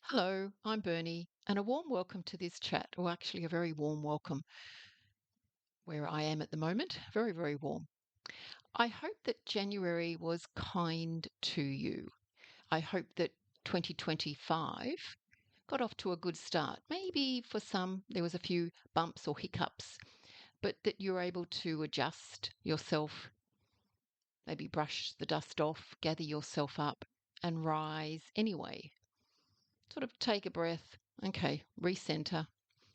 Hello, I'm Bernie, and a warm welcome to this chat, or actually a very warm welcome where I am at the moment. Very, very warm. I hope that January was kind to you. I hope that 2025 got off to a good start. Maybe for some there was a few bumps or hiccups, but that you're able to adjust yourself, maybe brush the dust off, gather yourself up, and rise anyway. Sort of take a breath, okay, recenter,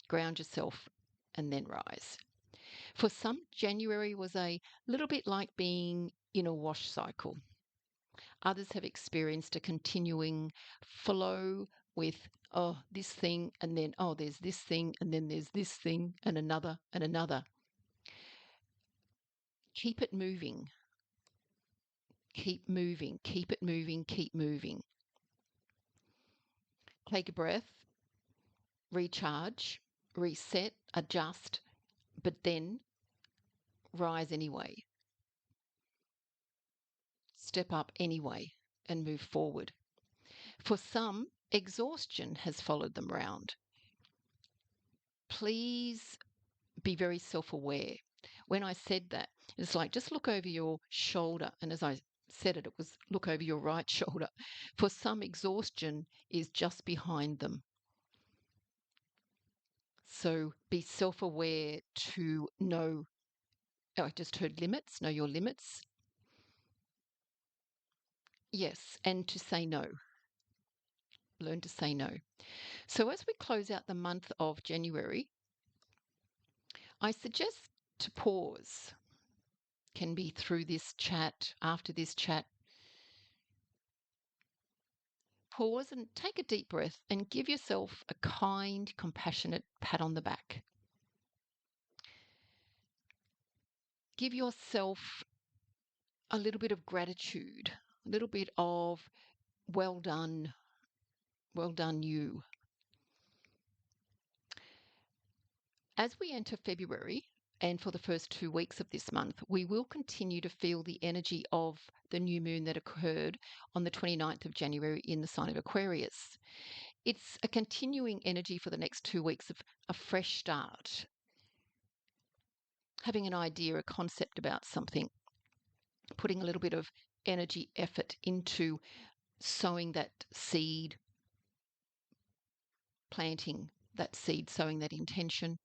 ground yourself, and then rise. For some, January was a little bit like being in a wash cycle. Others have experienced a continuing flow with, oh, this thing, and then, oh, there's this thing, and then there's this thing, and another, and another. Keep it moving. Keep moving. Keep it moving. Keep moving. Take a breath, recharge, reset, adjust, but then rise anyway. Step up anyway and move forward. For some, exhaustion has followed them round. Please be very self aware. When I said that, it's like just look over your shoulder. And as I said it, it was look over your right shoulder. For some, exhaustion is just behind them. So be self aware to know. Oh, I just heard limits, know your limits. Yes, and to say no. Learn to say no. So as we close out the month of January, I suggest to pause. Can be through this chat, after this chat. Pause and take a deep breath and give yourself a kind, compassionate pat on the back. Give yourself a little bit of gratitude, a little bit of well done you. As we enter February, and for the first 2 weeks of this month, we will continue to feel the energy of the new moon that occurred on the 29th of January in the sign of Aquarius. It's a continuing energy for the next 2 weeks of a fresh start, having an idea, a concept about something, putting a little bit of energy, effort into sowing that seed, planting that seed, sowing that intention,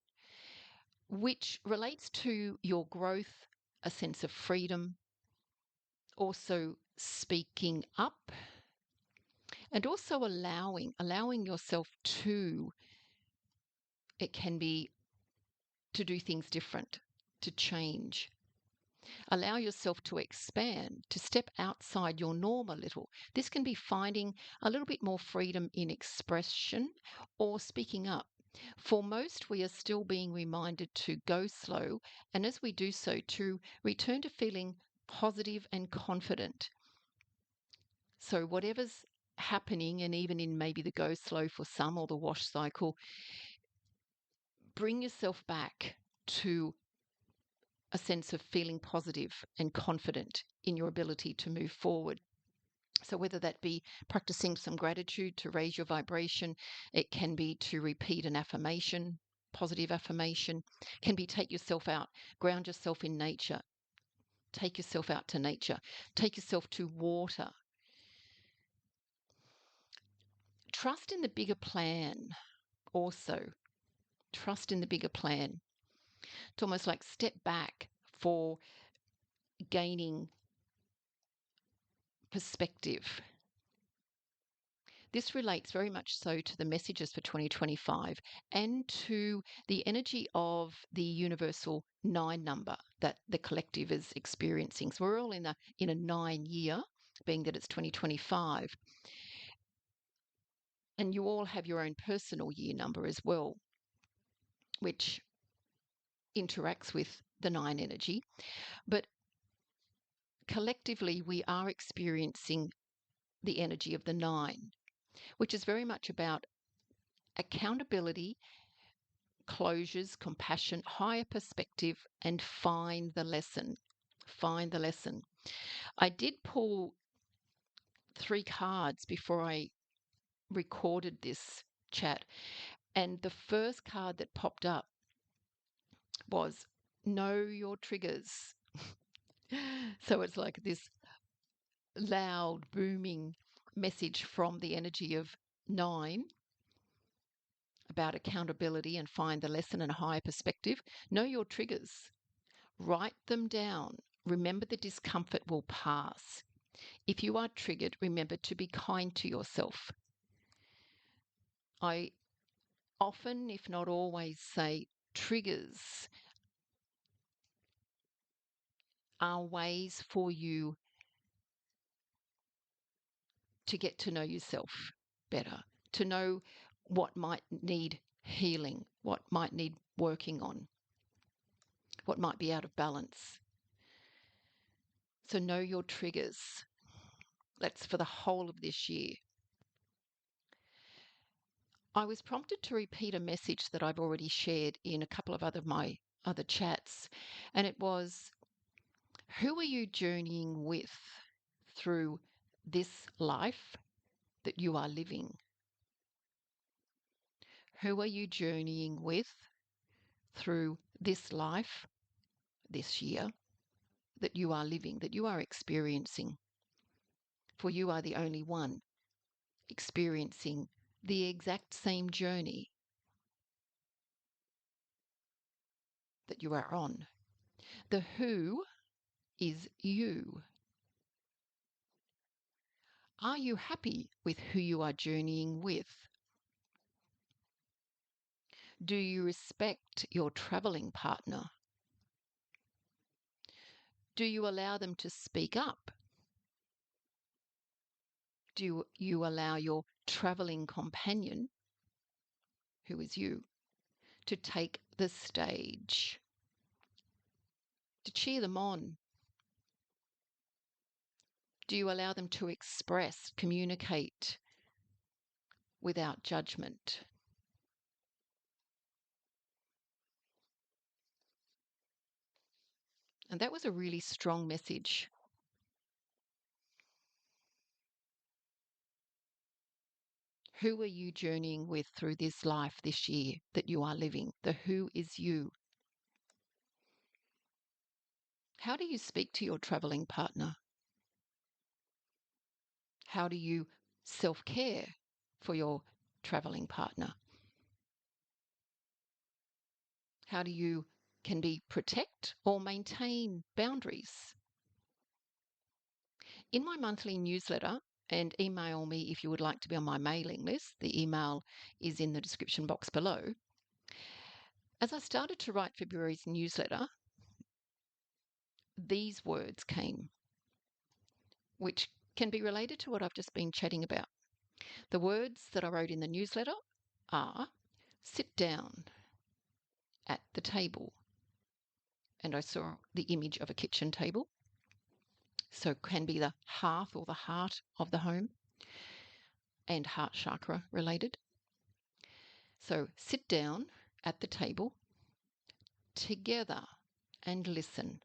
which relates to your growth, a sense of freedom, also speaking up, and also allowing yourself to, it can be to do things different, to change. Allow yourself to expand, to step outside your norm a little. This can be finding a little bit more freedom in expression or speaking up. For most, we are still being reminded to go slow, and as we do so, to return to feeling positive and confident. So, whatever's happening, and even in maybe the go slow for some or the wash cycle, bring yourself back to a sense of feeling positive and confident in your ability to move forward. So, whether that be practicing some gratitude to raise your vibration, it can be to repeat an affirmation, positive affirmation, can be take yourself out, ground yourself in nature, take yourself out to nature, take yourself to water. Trust in the bigger plan also. Trust in the bigger plan. It's almost like step back for gaining perspective. This relates very much so to the messages for 2025 and to the energy of the universal 9 number that the collective is experiencing. So we're all in a 9 year, being that it's 2025. And you all have your own personal year number as well, which interacts with the 9 energy. But collectively, we are experiencing the energy of the 9, which is very much about accountability, closures, compassion, higher perspective, and find the lesson. Find the lesson. I did pull 3 cards before I recorded this chat, and the first card that popped up was know your triggers. So it's like this loud, booming message from the energy of 9 about accountability and find the lesson in a higher perspective. Know your triggers. Write them down. Remember the discomfort will pass. If you are triggered, remember to be kind to yourself. I often, if not always, say triggers are ways for you to get to know yourself better, to know what might need healing, what might need working on, what might be out of balance. So know your triggers. That's for the whole of this year. I was prompted to repeat a message that I've already shared in a couple of my other chats, and it was, who are you journeying with through this life that you are living? Who are you journeying with through this life, this year, that you are living, that you are experiencing? For you are the only one experiencing the exact same journey that you are on. The who is you. Are you happy with who you are journeying with? Do you respect your traveling partner? Do you allow them to speak up? Do you allow your traveling companion, who is you, to take the stage, to cheer them on? Do you allow them to express, communicate without judgment? And that was a really strong message. Who are you journeying with through this life this year that you are living? The who is you. How do you speak to your traveling partner? How do you self-care for your traveling partner? How do you can be protect or maintain boundaries? In my monthly newsletter, and email me if you would like to be on my mailing list, the email is in the description box below. As I started to write February's newsletter, these words came, which can be related to what I've just been chatting about. The words that I wrote in the newsletter are sit down at the table. And I saw the image of a kitchen table. So it can be the hearth or the heart of the home and heart chakra related. So sit down at the table together and listen.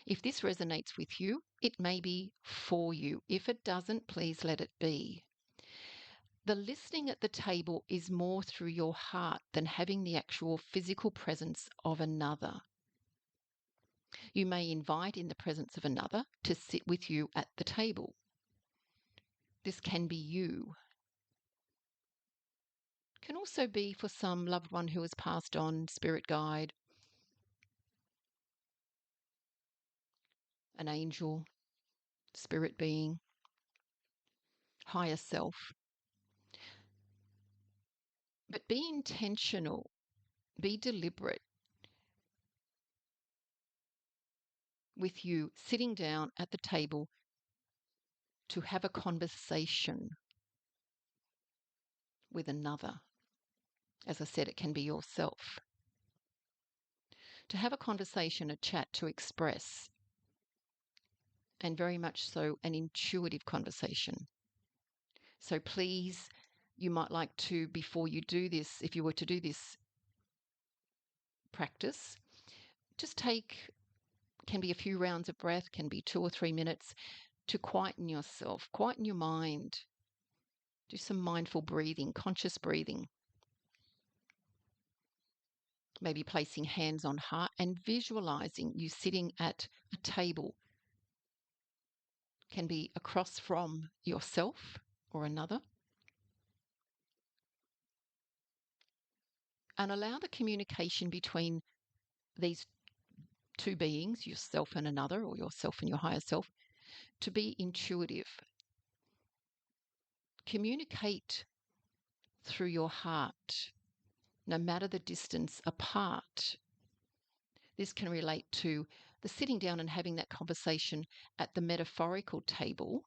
If this resonates with you, it may be for you. If it doesn't, please let it be. The listening at the table is more through your heart than having the actual physical presence of another. You may invite in the presence of another to sit with you at the table. This can be you. Can also be for some loved one who has passed on, spirit guide, an angel, spirit being, higher self. But be intentional, be deliberate with you sitting down at the table to have a conversation with another. As I said, it can be yourself. To have a conversation, a chat, to express, and very much so an intuitive conversation. So please, you might like to, before you do this, if you were to do this practice, just take, can be a few rounds of breath, can be 2 or 3 minutes, to quieten yourself, quieten your mind, Do some mindful breathing, conscious breathing. Maybe placing hands on heart and visualizing you sitting at a table. Can be across from yourself or another. And allow the communication between these two beings, yourself and another, or yourself and your higher self, to be intuitive. Communicate through your heart, no matter the distance apart. This can relate to the sitting down and having that conversation at the metaphorical table.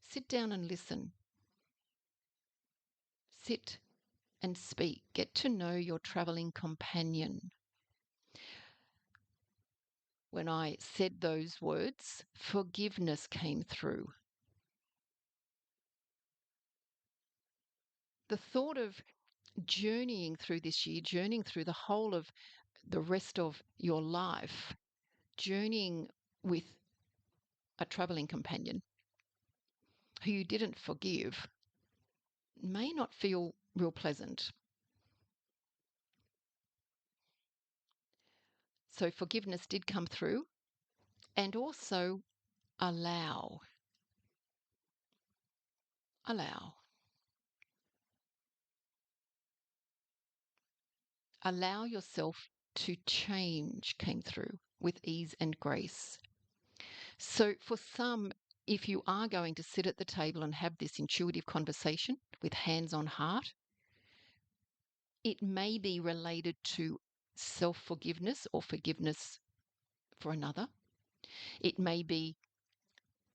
Sit down and listen. Sit and speak. Get to know your traveling companion. When I said those words, forgiveness came through. The thought of journeying through this year, journeying through the whole of the rest of your life, journeying with a traveling companion who you didn't forgive, may not feel real pleasant. So forgiveness did come through, and also allow. Allow. Allow yourself to change came through with ease and grace. So for some, if you are going to sit at the table and have this intuitive conversation with hands on heart, it may be related to self-forgiveness or forgiveness for another. It may be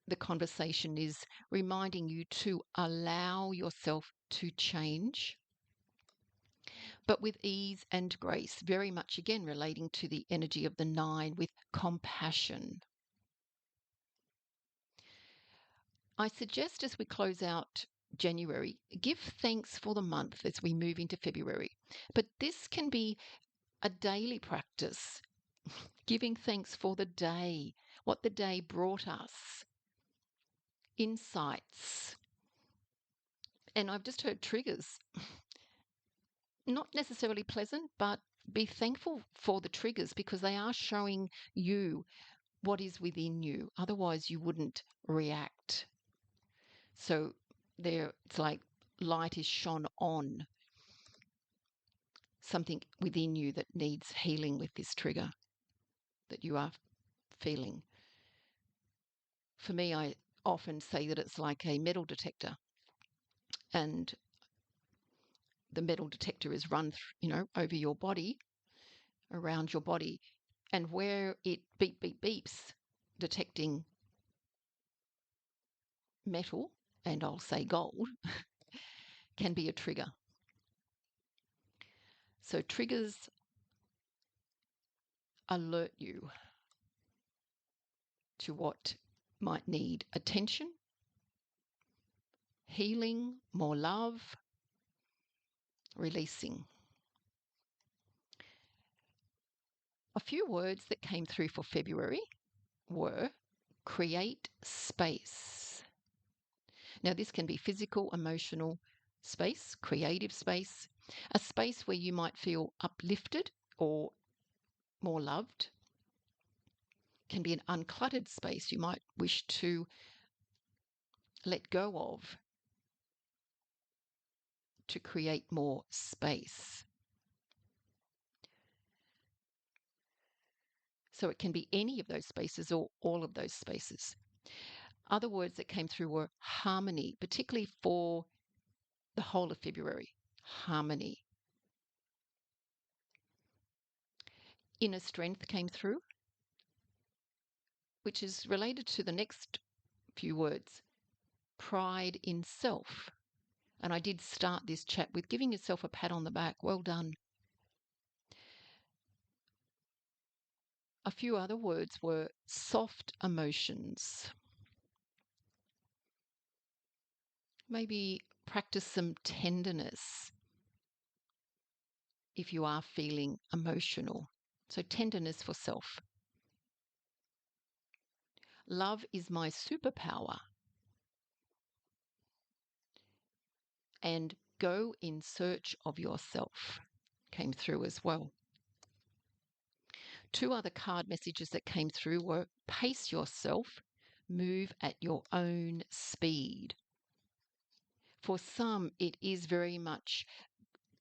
the conversation is reminding you to allow yourself to change, but with ease and grace, very much again relating to the energy of the 9 with compassion. I suggest as we close out January, give thanks for the month as we move into February. But this can be a daily practice, giving thanks for the day, what the day brought us, insights. And I've just heard triggers, not necessarily pleasant, but be thankful for the triggers because they are showing you what is within you. Otherwise, you wouldn't react. So there, it's like light is shone on something within you that needs healing with this trigger that you are feeling. For me, I often say that it's like a metal detector, and the metal detector is run, over your body, around your body, and where it beeps, detecting metal, and I'll say gold, can be a trigger. So triggers alert you to what might need attention, healing, more love, releasing. A few words that came through for February were create space. Now, this can be physical, emotional space, creative space, a space where you might feel uplifted or more loved. Can be an uncluttered space you might wish to let go of to create more space. So it can be any of those spaces or all of those spaces. Other words that came through were harmony, particularly for the whole of February. Harmony. Inner strength came through, which is related to the next few words. Pride in self. And I did start this chat with giving yourself a pat on the back. Well done. A few other words were soft emotions. Maybe practice some tenderness if you are feeling emotional. So tenderness for self. Love is my superpower. and go in search of yourself came through as well. Two other card messages that came through were pace yourself, move at your own speed. For some, it is very much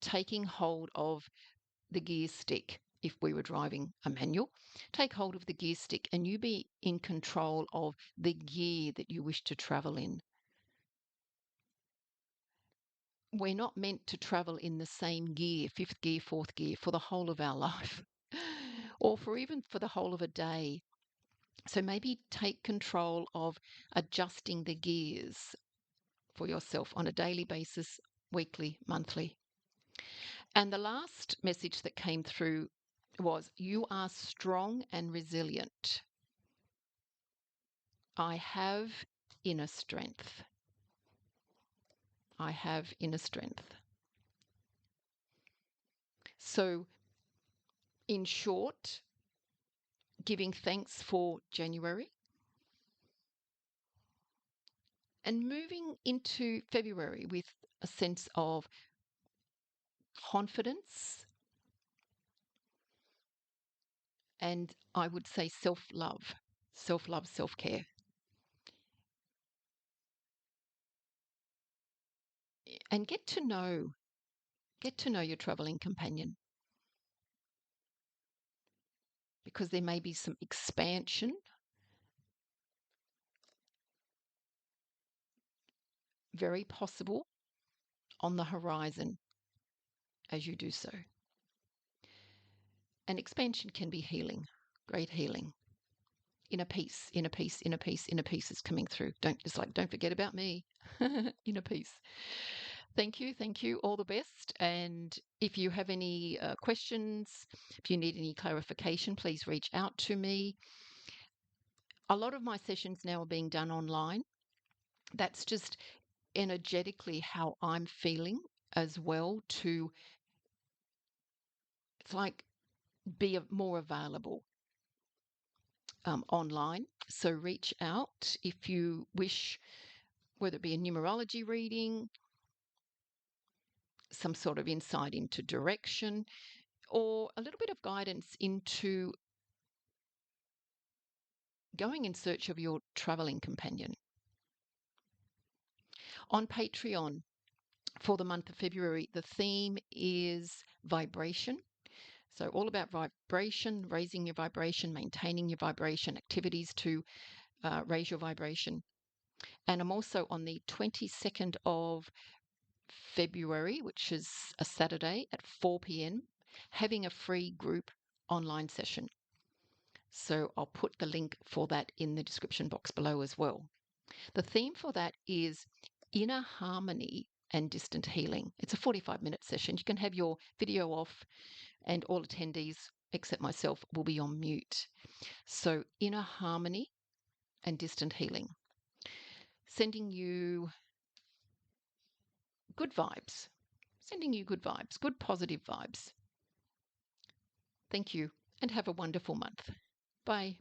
taking hold of the gear stick. If we were driving a manual, take hold of the gear stick and you be in control of the gear that you wish to travel in. We're not meant to travel in the same gear, fifth gear, fourth gear, for the whole of our life or even for the whole of a day. So maybe take control of adjusting the gears for yourself on a daily basis, weekly, monthly. And the last message that came through was, you are strong and resilient. I have inner strength. I have inner strength. So, in short, giving thanks for January and moving into February with a sense of confidence and I would say self-love, self-care. And get to know your traveling companion, because there may be some expansion very possible on the horizon as you do so. And expansion can be healing, great healing. Inner peace is coming through. Don't forget about me. Inner peace. Thank you. All the best. And if you have any questions, if you need any clarification, please reach out to me. A lot of my sessions now are being done online. That's just energetically how I'm feeling as well, to it's like be more available online. So reach out if you wish, whether it be a numerology reading, some sort of insight into direction, or a little bit of guidance into going in search of your traveling companion. On Patreon for the month of February, the theme is vibration. So all about vibration, raising your vibration, maintaining your vibration, activities to raise your vibration. And I'm also on the 22nd of February, which is a Saturday at 4 p.m., having a free group online session. So I'll put the link for that in the description box below as well. The theme for that is inner harmony and distant healing. It's a 45-minute session. You can have your video off and all attendees, except myself, will be on mute. So inner harmony and distant healing. Sending you good vibes. Good positive vibes. Thank you and have a wonderful month. Bye.